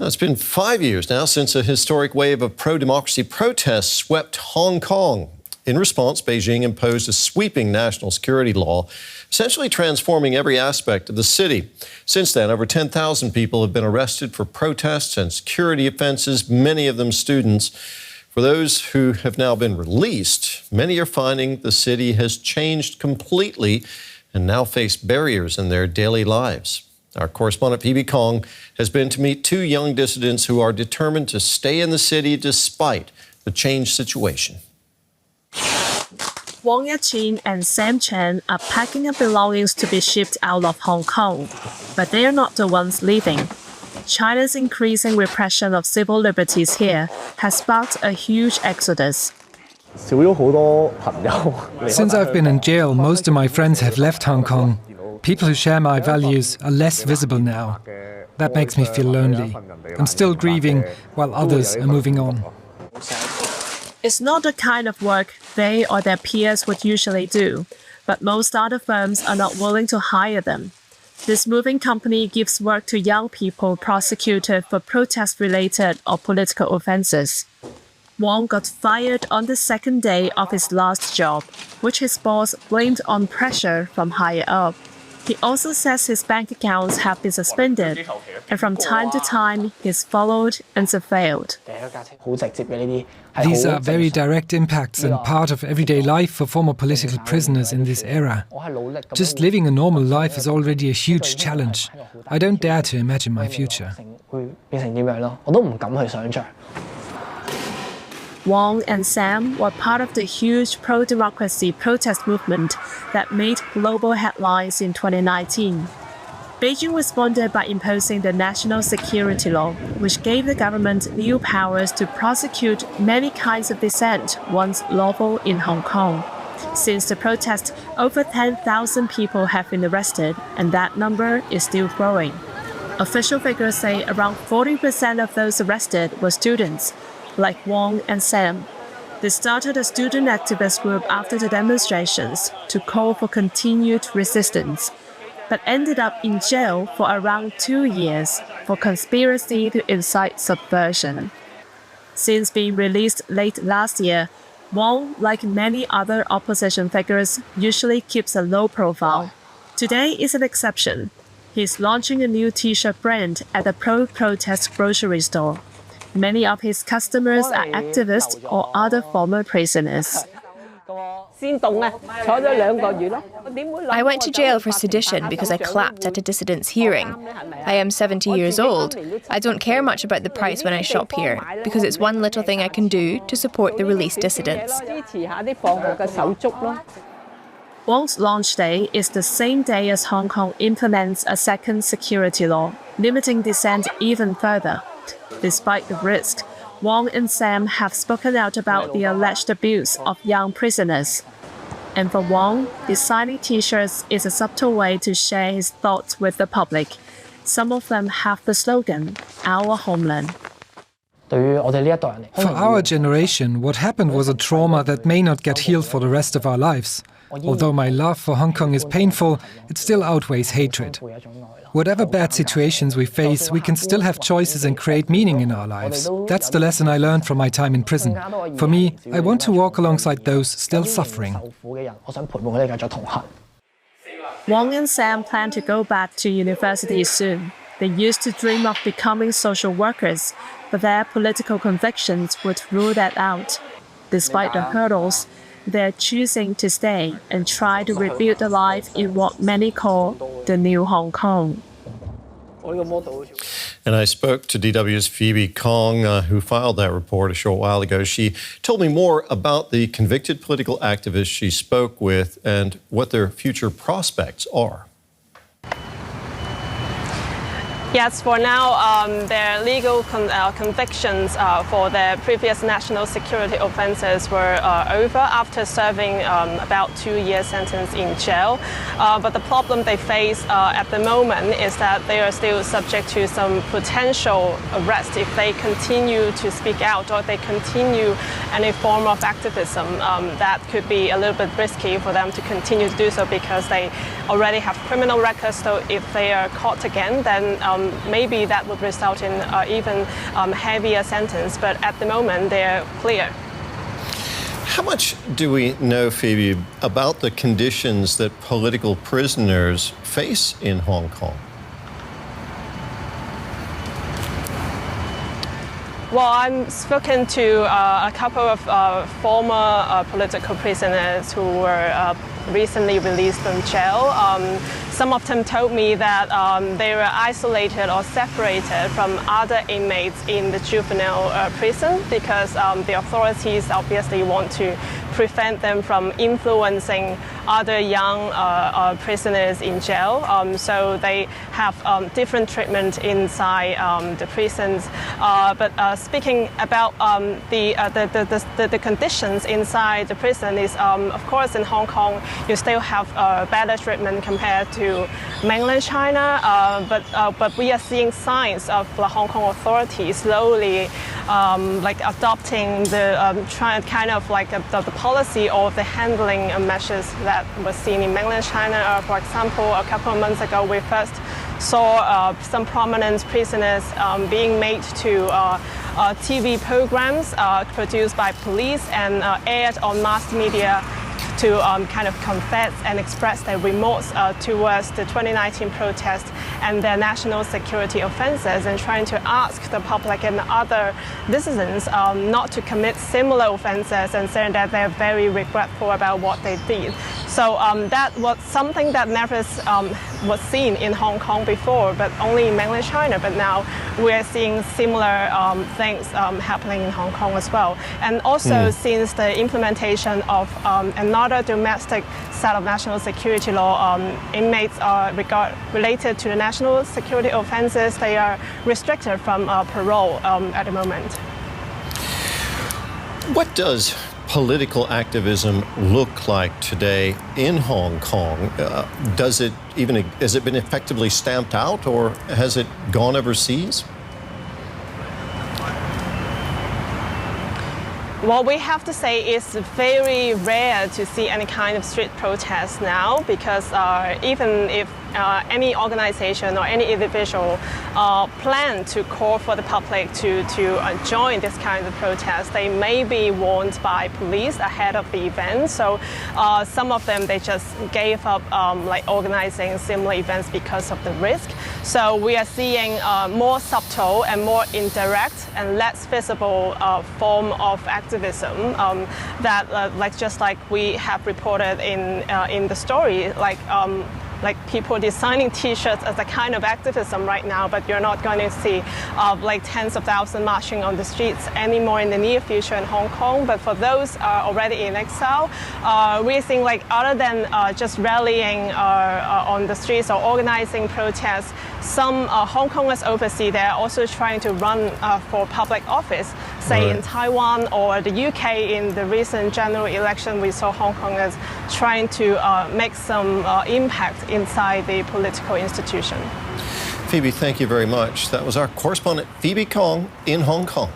It's been 5 years now since a historic wave of pro-democracy protests swept Hong Kong. In response, Beijing imposed a sweeping national security law, essentially transforming every aspect of the city. Since then, over 10,000 people have been arrested for protests and security offenses, many of them students. For those who have now been released, many are finding the city has changed completely and now face barriers in their daily lives. Our correspondent Phoebe Kong has been to meet two young dissidents who are determined to stay in the city despite the changed situation. Wang Yaqin and Sam Chen are packing up belongings to be shipped out of Hong Kong, but they are not the ones leaving. China's increasing repression of civil liberties here has sparked a huge exodus. Since I've been in jail, most of my friends have left Hong Kong. People who share my values are less visible now. That makes me feel lonely. I'm still grieving while others are moving on. It's not the kind of work they or their peers would usually do, but most other firms are not willing to hire them. This moving company gives work to young people prosecuted for protest-related or political offenses. Wang got fired on the second day of his last job, which his boss blamed on pressure from higher up. He also says his bank accounts have been suspended, and from time to time he's followed and surveilled. These are very direct impacts and part of everyday life for former political prisoners in this era. Just living a normal life is already a huge challenge. I don't dare to imagine my future. Wang and Sam were part of the huge pro-democracy protest movement that made global headlines in 2019. Beijing responded by imposing the national security law, which gave the government new powers to prosecute many kinds of dissent once lawful in Hong Kong. Since the protest, over 10,000 people have been arrested, and that number is still growing. Official figures say around 40% of those arrested were students, like Wang and Sam. They started a student activist group after the demonstrations to call for continued resistance, but ended up in jail for around 2 years for conspiracy to incite subversion. Since being released late last year, Wang, like many other opposition figures, usually keeps a low profile. Today is an exception. He's launching a new t-shirt brand at a pro-protest grocery store. Many of his customers are activists or other former prisoners. I went to jail for sedition because I clapped at a dissident's hearing. I am 70 years old. I don't care much about the price when I shop here, because it's one little thing I can do to support the released dissidents. Wang's launch day is the same day as Hong Kong implements a second security law, limiting dissent even further. Despite the risk, Wang and Sam have spoken out about the alleged abuse of young prisoners. And for Wang, designing t-shirts is a subtle way to share his thoughts with the public. Some of them have the slogan, "Our Homeland." For our generation, what happened was a trauma that may not get healed for the rest of our lives. Although my love for Hong Kong is painful, it still outweighs hatred. Whatever bad situations we face, we can still have choices and create meaning in our lives. That's the lesson I learned from my time in prison. For me, I want to walk alongside those still suffering. Wang and Sam plan to go back to university soon. They used to dream of becoming social workers, but their political convictions would rule that out. Despite the hurdles, they're choosing to stay and try to rebuild a life in what many call the new Hong Kong. And I spoke to DW's Phoebe Kong, who filed that report a short while ago. She told me more about the convicted political activists she spoke with and what their future prospects are. Yes, for now, their legal convictions for their previous national security offences were over after serving about 2 years sentence in jail. But the problem they face at the moment is that they are still subject to some potential arrest if they continue to speak out or they continue any form of activism. That could be a little bit risky for them to continue to do so because they already have criminal records. So if they are caught again, then maybe that would result in even heavier sentence. But at the moment, they're clear. How much do we know, Phoebe, about the conditions that political prisoners face in Hong Kong? Well, I've spoken to a couple of former political prisoners who were recently released from jail. Some of them told me that they were isolated or separated from other inmates in the juvenile prison because the authorities obviously want to prevent them from influencing other young prisoners in jail. So they have different treatment inside the prisons. But speaking about the conditions inside the prison is, of course, in Hong Kong, you still have better treatment compared to mainland China. But we are seeing signs of the Hong Kong authorities slowly adopting the the policy of the handling measures that was seen in mainland China. For example, a couple of months ago, we first saw some prominent prisoners being made to TV programs produced by police and aired on mass media to kind of confess and express their remorse towards the 2019 protest and their national security offences, and trying to ask the public and other dissidents not to commit similar offences, and saying that they're very regretful about what they did. So that was something that never was seen in Hong Kong before, but only in mainland China. But now we're seeing similar things happening in Hong Kong as well. And also since the implementation of another domestic set of national security law, inmates are related to the national security offences, they are restricted from parole at the moment. What does political activism look like today in Hong Kong? Has it been effectively stamped out, or has it gone overseas? Well, we have to say it's very rare to see any kind of street protest now, because even if any organization or any individual plan to call for the public to join this kind of protest, they may be warned by police ahead of the event. So some of them, they just gave up organizing similar events because of the risk. So we are seeing more subtle and more indirect and less visible form of activism that just like we have reported in the story, like people designing T-shirts as a kind of activism right now, but you're not going to see tens of thousands marching on the streets anymore in the near future in Hong Kong. But for those already in exile, we're seeing other than just rallying on the streets or organizing protests, some Hong Kongers overseas, they're also trying to run for public office, say in Taiwan or the UK. In the recent general election, we saw Hong Kongers trying to make some impact inside the political institution. Phoebe, thank you very much. That was our correspondent, Phoebe Kong, in Hong Kong.